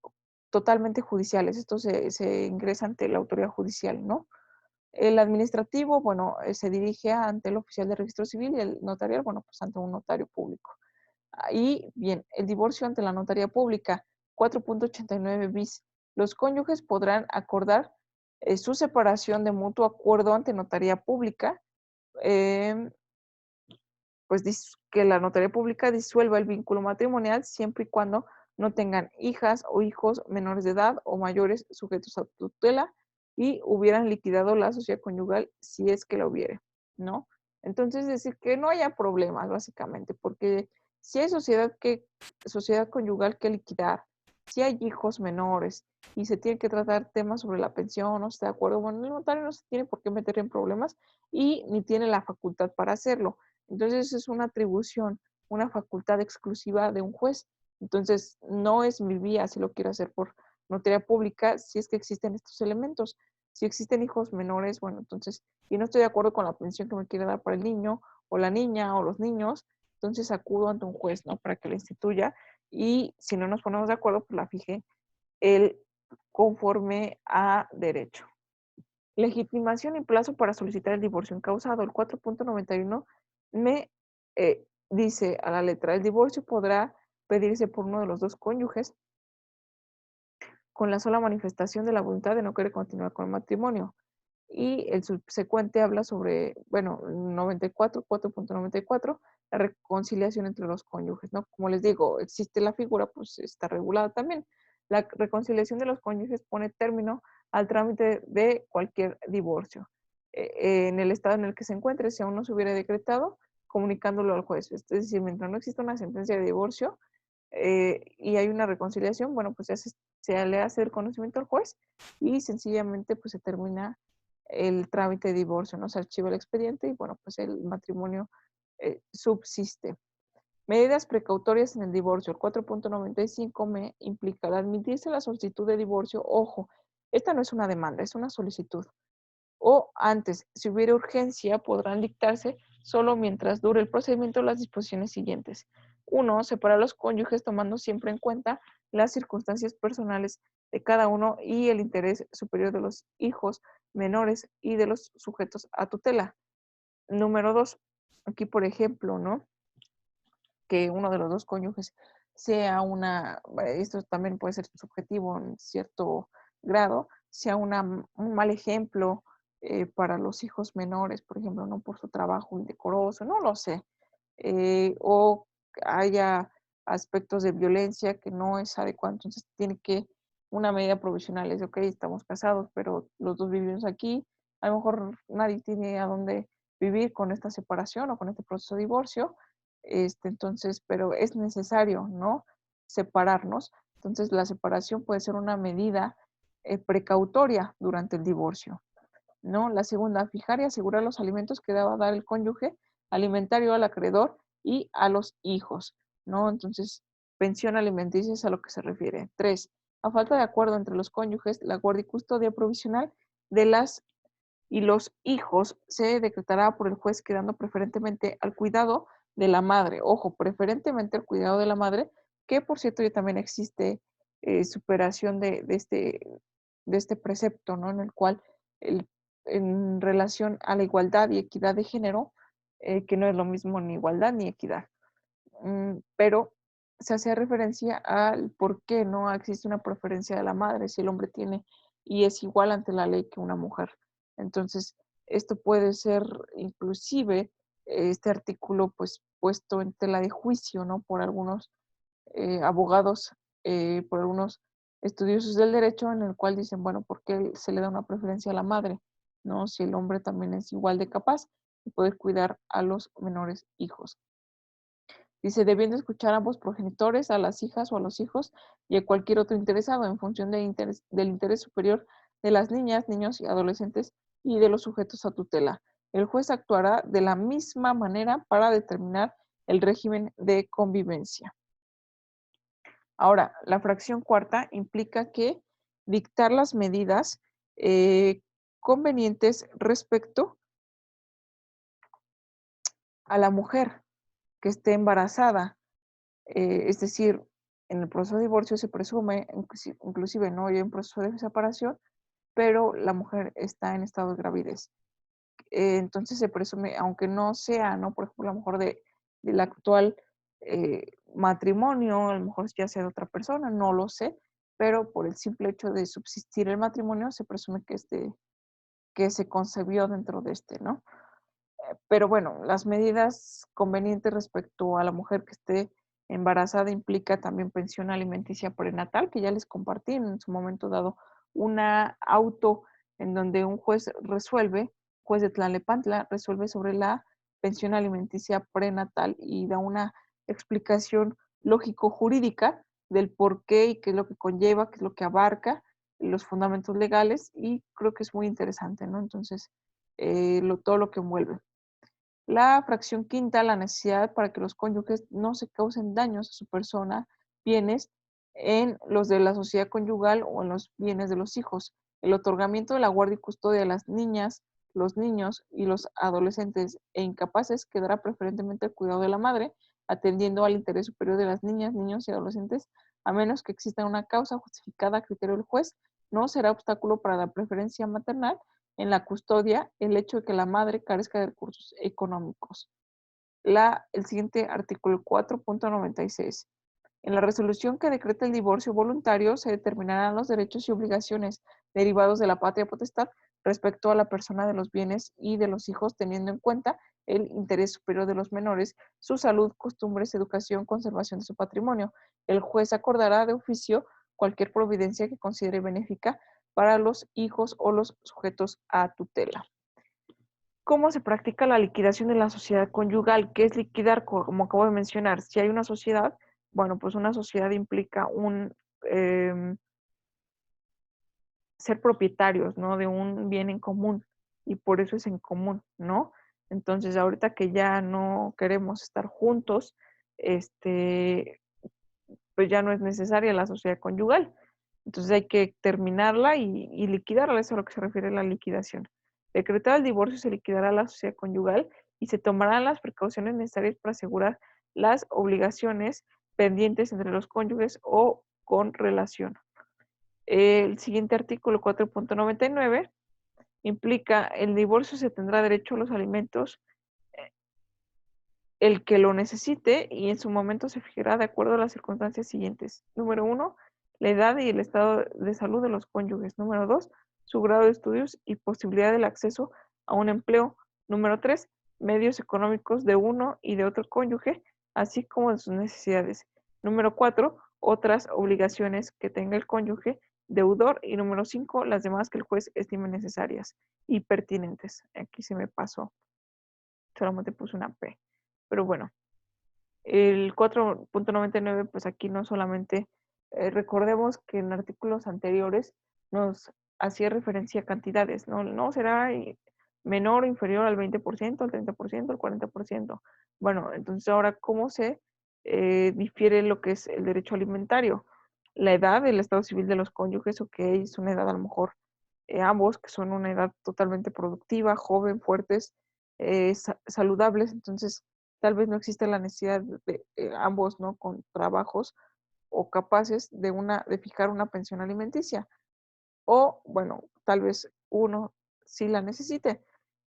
totalmente judiciales. Esto se ingresa ante la autoridad judicial, ¿no? El administrativo, bueno, se dirige ante el oficial de registro civil y el notarial, bueno, pues ante un notario público. Y bien, el divorcio ante la notaría pública, 4.89 bis. Los cónyuges podrán acordar su separación de mutuo acuerdo ante notaría pública, eh, pues que la notaría pública disuelva el vínculo matrimonial siempre y cuando no tengan hijas o hijos menores de edad o mayores sujetos a tutela y hubieran liquidado la sociedad conyugal si es que la hubiere, ¿no? Entonces, decir que no haya problemas, básicamente, porque si hay sociedad conyugal que liquidar, si hay hijos menores y se tiene que tratar temas sobre la pensión, no está de acuerdo, bueno, el notario no se tiene por qué meter en problemas y ni tiene la facultad para hacerlo. Entonces es una atribución, una facultad exclusiva de un juez. Entonces no es mi vía si lo quiero hacer por notaría pública, si es que existen estos elementos. Si existen hijos menores, bueno, entonces, y no estoy de acuerdo con la pensión que me quiere dar para el niño o la niña o los niños, entonces acudo ante un juez, ¿no? Para que la instituya y si no nos ponemos de acuerdo, pues la fije el conforme a derecho. Legitimación y plazo para solicitar el divorcio incausado. El 4.91 me dice a la letra, el divorcio podrá pedirse por uno de los dos cónyuges con la sola manifestación de la voluntad de no querer continuar con el matrimonio. Y el subsecuente habla sobre, bueno, 4.94, la reconciliación entre los cónyuges, ¿no? Como les digo, existe la figura, pues está regulada también. La reconciliación de los cónyuges pone término al trámite de cualquier divorcio. En el estado en el que se encuentre, si aún no se hubiera decretado, comunicándolo al juez. Es decir, mientras no exista una sentencia de divorcio y hay una reconciliación, bueno, pues se le hace el conocimiento al juez y sencillamente pues se termina el trámite de divorcio, ¿no? Se archiva el expediente y bueno, pues el matrimonio subsiste. Medidas precautorias en el divorcio. El 4.95 me implica al admitirse la solicitud de divorcio, ojo, esta no es una demanda, es una solicitud. O antes, si hubiera urgencia, podrán dictarse solo mientras dure el procedimiento las disposiciones siguientes. 1. Separar a los cónyuges tomando siempre en cuenta las circunstancias personales de cada uno y el interés superior de los hijos menores y de los sujetos a tutela. Número 2. Aquí, por ejemplo, ¿no? Que uno de los dos cónyuges sea esto también puede ser subjetivo en cierto grado, sea un mal ejemplo para los hijos menores, por ejemplo, no por su trabajo indecoroso, no lo sé, o haya aspectos de violencia que no es adecuado, entonces tiene que una medida provisional es, ok, estamos casados, pero los dos vivimos aquí, a lo mejor nadie tiene a dónde vivir con esta separación o con este proceso de divorcio, entonces, pero es necesario, ¿no? Separarnos. Entonces, la separación puede ser una medida precautoria durante el divorcio, ¿no? La segunda, fijar y asegurar los alimentos que deba dar el cónyuge alimentario al acreedor y a los hijos, ¿no? Entonces, pensión alimenticia es a lo que se refiere. 3. A falta de acuerdo entre los cónyuges, la guardia y custodia provisional de las y los hijos se decretará por el juez quedando preferentemente al cuidado de la madre. Ojo, preferentemente al cuidado de la madre, que por cierto ya también existe superación de este precepto, ¿no? En el cual en relación a la igualdad y equidad de género, que no es lo mismo ni igualdad ni equidad, pero se hacía referencia al por qué no existe una preferencia de la madre si el hombre tiene y es igual ante la ley que una mujer. Entonces, esto puede ser inclusive este artículo pues puesto en tela de juicio, ¿no? Por algunos abogados, por algunos estudiosos del derecho en el cual dicen, bueno, ¿por qué se le da una preferencia a la madre? ¿No? Si el hombre también es igual de capaz de poder cuidar a los menores hijos. Dice, debiendo escuchar a ambos progenitores, a las hijas o a los hijos y a cualquier otro interesado en función del interés superior de las niñas, niños y adolescentes y de los sujetos a tutela. El juez actuará de la misma manera para determinar el régimen de convivencia. Ahora, la fracción cuarta implica que dictar las medidas convenientes respecto a la mujer que esté embarazada. Es decir, en el proceso de divorcio se presume, inclusive no hay un proceso de separación, pero la mujer está en estado de gravidez. Entonces se presume, aunque no sea, ¿no? Por ejemplo, a lo mejor del actual matrimonio, a lo mejor ya sea de otra persona, no lo sé, pero por el simple hecho de subsistir el matrimonio se presume que se concebió dentro de este, ¿no? Pero bueno, las medidas convenientes respecto a la mujer que esté embarazada implica también pensión alimenticia prenatal, que ya les compartí en su momento dado una auto en donde un juez resuelve, juez de Tlalnepantla, resuelve sobre la pensión alimenticia prenatal y da una explicación lógico-jurídica del por qué y qué es lo que conlleva, qué es lo que abarca, los fundamentos legales, y creo que es muy interesante, ¿no? Entonces, todo lo que envuelve. La fracción quinta, la necesidad para que los cónyuges no se causen daños a su persona, bienes, en los de la sociedad conyugal o en los bienes de los hijos. El otorgamiento de la guardia y custodia de las niñas, los niños y los adolescentes e incapaces quedará preferentemente al cuidado de la madre, atendiendo al interés superior de las niñas, niños y adolescentes, a menos que exista una causa justificada a criterio del juez. No será obstáculo para la preferencia maternal en la custodia el hecho de que la madre carezca de recursos económicos. El siguiente artículo 4.96. En la resolución que decreta el divorcio voluntario se determinarán los derechos y obligaciones derivados de la patria potestad respecto a la persona de los bienes y de los hijos, teniendo en cuenta el interés superior de los menores, su salud, costumbres, educación, conservación de su patrimonio. El juez acordará de oficio cualquier providencia que considere benéfica para los hijos o los sujetos a tutela. ¿Cómo se practica la liquidación de la sociedad conyugal? ¿Qué es liquidar? Como acabo de mencionar, si hay una sociedad, bueno, pues una sociedad implica eh, ser propietarios, ¿no? De un bien en común, y por eso es en común, ¿no? Entonces, ahorita que ya no queremos estar juntos, este, pues ya no es necesaria la sociedad conyugal. Entonces hay que terminarla y liquidarla, eso es a lo que se refiere la liquidación. Decretado el divorcio, se liquidará la sociedad conyugal y se tomarán las precauciones necesarias para asegurar las obligaciones pendientes entre los cónyuges o con relación. El siguiente artículo 4.99 implica el divorcio se tendrá derecho a los alimentos el que lo necesite y en su momento se fijará de acuerdo a las circunstancias siguientes. Número uno, la edad y el estado de salud de los cónyuges. Número dos, su grado de estudios y posibilidad del acceso a un empleo. Número tres, medios económicos de uno y de otro cónyuge, así como de sus necesidades. Número cuatro, otras obligaciones que tenga el cónyuge deudor. Y número cinco, las demás que el juez estime necesarias y pertinentes. Aquí se me pasó, solamente puse una P. Pero bueno, el 4.99, pues aquí no solamente, recordemos que en artículos anteriores nos hacía referencia a cantidades, ¿no? No será menor o inferior al 20%, al 30%, al 40%. Bueno, entonces ahora, ¿cómo se difiere lo que es el derecho alimentario? La edad, el estado civil de los cónyuges, o que es una edad a lo mejor, ambos, que son una edad totalmente productiva, joven, fuertes, saludables, entonces tal vez no existe la necesidad de ambos, ¿no? Con trabajos o capaces de fijar una pensión alimenticia. O, bueno, tal vez uno sí la necesite,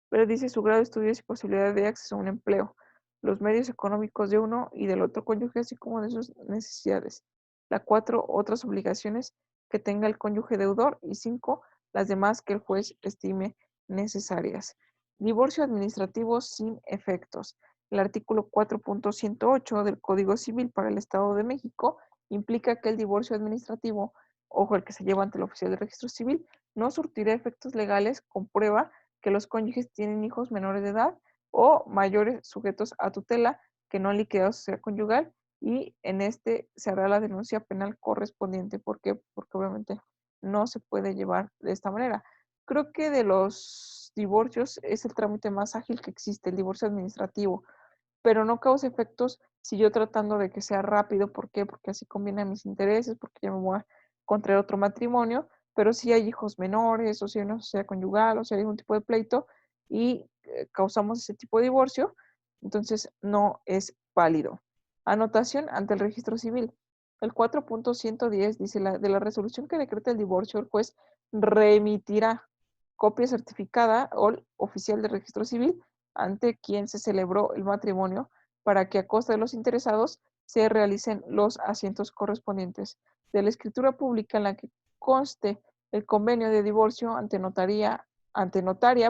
pero dice su grado de estudios y posibilidad de acceso a un empleo, los medios económicos de uno y del otro cónyuge, así como de sus necesidades. La cuatro, otras obligaciones que tenga el cónyuge deudor. Y cinco, las demás que el juez estime necesarias. Divorcio administrativo sin efectos. El artículo 4.108 del Código Civil para el Estado de México implica que el divorcio administrativo, ojo, el que se lleva ante el oficial de registro civil, no surtirá efectos legales con prueba que los cónyuges tienen hijos menores de edad o mayores sujetos a tutela que no han liquidado su sociedad conyugal, y en este se hará la denuncia penal correspondiente. ¿Por qué? Porque obviamente no se puede llevar de esta manera. Creo que de los divorcios es el trámite más ágil que existe, el divorcio administrativo, pero no causa efectos si yo tratando de que sea rápido. ¿Por qué? Porque así conviene a mis intereses, porque ya me voy a contraer otro matrimonio. pero si hay hijos menores, o si hay una sociedad conyugal, o si hay algún tipo de pleito y causamos ese tipo de divorcio, entonces no es válido. Anotación ante el registro civil. El 4.110 dice, de la resolución que decreta el divorcio, el juez remitirá copia certificada o oficial del registro civil ante quien se celebró el matrimonio para que a costa de los interesados se realicen los asientos correspondientes de la escritura pública en la que conste el convenio de divorcio ante notaria,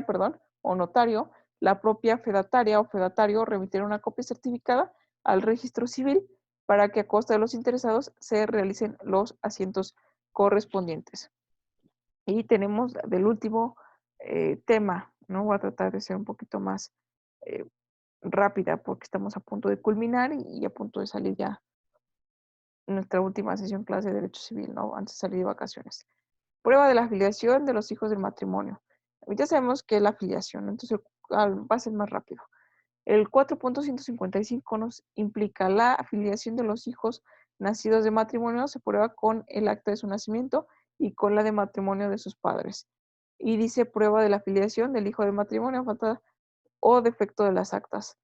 perdón, o notario, la propia fedataria o fedatario remitirá una copia certificada al registro civil para que a costa de los interesados se realicen los asientos correspondientes. Y tenemos del último tema, ¿no? Voy a tratar de ser un poquito más eh, rápida porque estamos a punto de culminar y a punto de salir ya nuestra última sesión clase de Derecho Civil, ¿no? Antes de salir de vacaciones. Prueba de la afiliación de los hijos del matrimonio. Ya sabemos qué es la afiliación, ¿no? Entonces va a ser más rápido. El 4.155 nos implica la afiliación de los hijos nacidos de matrimonio, se prueba con el acta de su nacimiento y con la de matrimonio de sus padres. Y dice prueba de la afiliación del hijo de matrimonio a falta o defecto de las actas.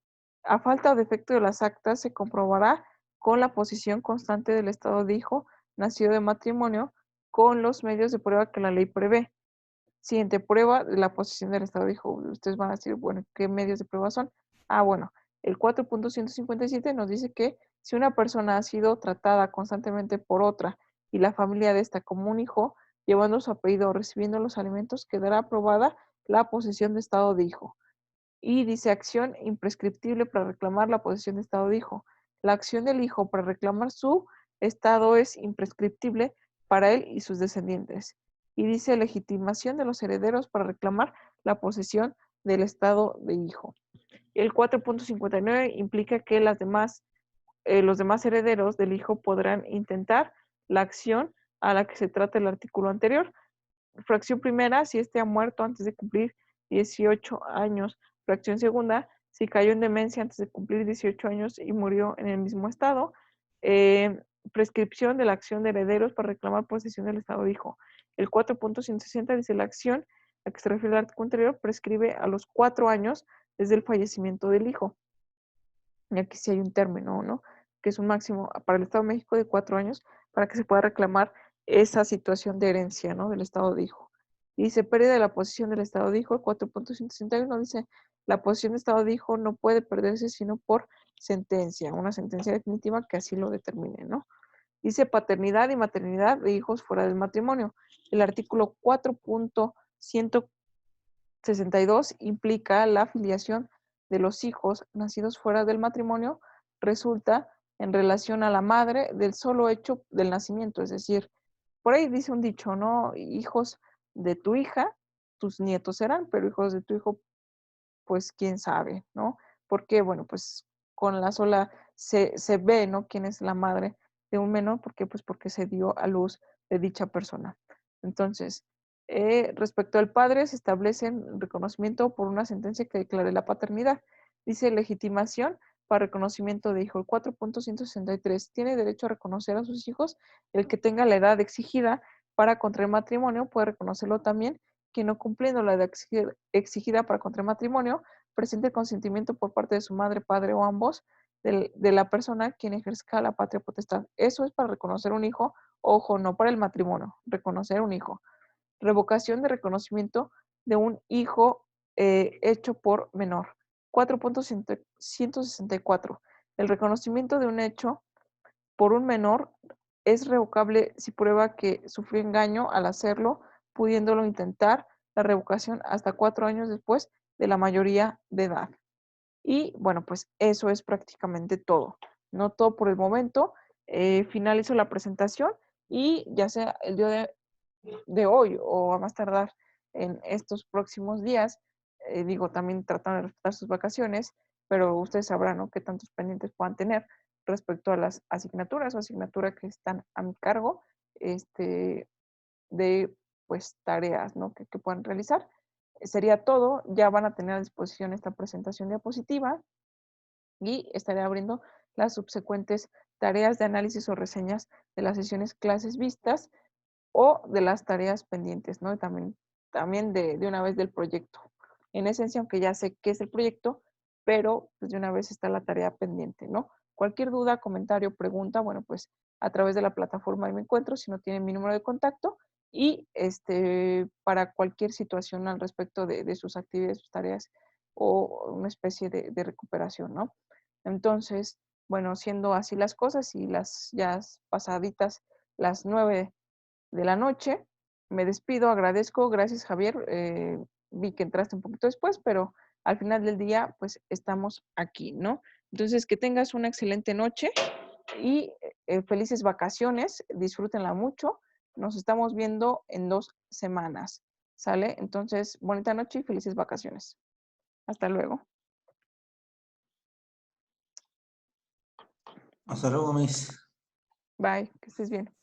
A falta o defecto de las actas se comprobará con la posición constante del estado de hijo nacido de matrimonio con los medios de prueba que la ley prevé. Siguiente prueba de la posición del estado de hijo. Ustedes van a decir, bueno, ¿qué medios de prueba son? Bueno, el 4.157 nos dice que si una persona ha sido tratada constantemente por otra y la familia de esta como un hijo, llevando su apellido o recibiendo los alimentos, quedará aprobada la posesión de estado de hijo. Y dice acción imprescriptible para reclamar la posesión de estado de hijo. La acción del hijo para reclamar su estado es imprescriptible para él y sus descendientes. Y dice legitimación de los herederos para reclamar la posesión del estado de hijo. El 4.59 implica que los demás herederos del hijo podrán intentar la acción a la que se trata el artículo anterior. Fracción primera, si éste ha muerto antes de cumplir 18 años. Fracción segunda, si cayó en demencia antes de cumplir 18 años y murió en el mismo estado. Eh, Prescripción de la acción de herederos para reclamar posesión del estado de hijo. El 4.160 dice la acción a que se refiere el artículo anterior prescribe a los 4 años desde el fallecimiento del hijo. Y aquí sí hay un término, ¿no? Que es un máximo para el Estado de México de 4 años para que se pueda reclamar esa situación de herencia, ¿no? Del Estado de hijo. Y dice, pérdida de la posesión del Estado de hijo, el 4.161 dice, la posesión de Estado de hijo no puede perderse sino por sentencia, una sentencia definitiva que así lo determine, ¿no? Dice paternidad y maternidad de hijos fuera del matrimonio. El artículo 4.162 implica la afiliación de los hijos nacidos fuera del matrimonio resulta en relación a la madre del solo hecho del nacimiento, es decir, por ahí dice un dicho, ¿no? Hijos de tu hija, tus nietos serán, pero hijos de tu hijo, pues quién sabe, ¿no? Porque, bueno, pues con la sola se ve, ¿no? Quién es la madre de un menor, ¿por qué? Pues porque se dio a luz de dicha persona. Entonces, respecto al padre, se establece el reconocimiento por una sentencia que declare la paternidad. Dice legitimación para reconocimiento de hijo. El 4.163 tiene derecho a reconocer a sus hijos el que tenga la edad exigida para contraer matrimonio, puede reconocerlo también que no cumpliendo la edad exigida para contraer matrimonio, presente el consentimiento por parte de su madre, padre o ambos de la persona quien ejerza la patria potestad. Eso es para reconocer un hijo, ojo, no para el matrimonio, reconocer un hijo. Revocación de reconocimiento de un hijo hecho por menor. 4.164. El reconocimiento de un hecho por un menor es revocable si prueba que sufrió engaño al hacerlo, pudiéndolo intentar la revocación hasta 4 años después de la mayoría de edad. Y bueno, pues eso es prácticamente todo. No todo por el momento. Finalizo la presentación y ya sea el día de hoy o a más tardar en estos próximos días, digo, también tratando de respetar sus vacaciones, pero ustedes sabrán, ¿no? Qué tantos pendientes puedan tener respecto a las asignaturas o asignaturas que están a mi cargo, de pues tareas, ¿no? Que puedan realizar. Sería todo, ya van a tener a disposición esta presentación diapositiva y estaré abriendo las subsecuentes tareas de análisis o reseñas de las sesiones clases vistas o de las tareas pendientes, ¿no? También de una vez del proyecto. En esencia, aunque ya sé qué es el proyecto, pero pues de una vez está la tarea pendiente, ¿no? Cualquier duda, comentario, pregunta, bueno, pues a través de la plataforma ahí me encuentro, si no tienen mi número de contacto, y para cualquier situación al respecto de sus actividades, sus tareas o una especie de recuperación, ¿no? Entonces, bueno, siendo así las cosas y las ya pasaditas las 9 de la noche, me despido, agradezco, gracias Javier, vi que entraste un poquito después, pero al final del día, pues estamos aquí, ¿no? Entonces, que tengas una excelente noche y felices vacaciones, disfrútenla mucho, nos estamos viendo en 2 semanas, ¿sale? Entonces, bonita noche y felices vacaciones. Hasta luego. Hasta luego, Miss. Bye, que estés bien.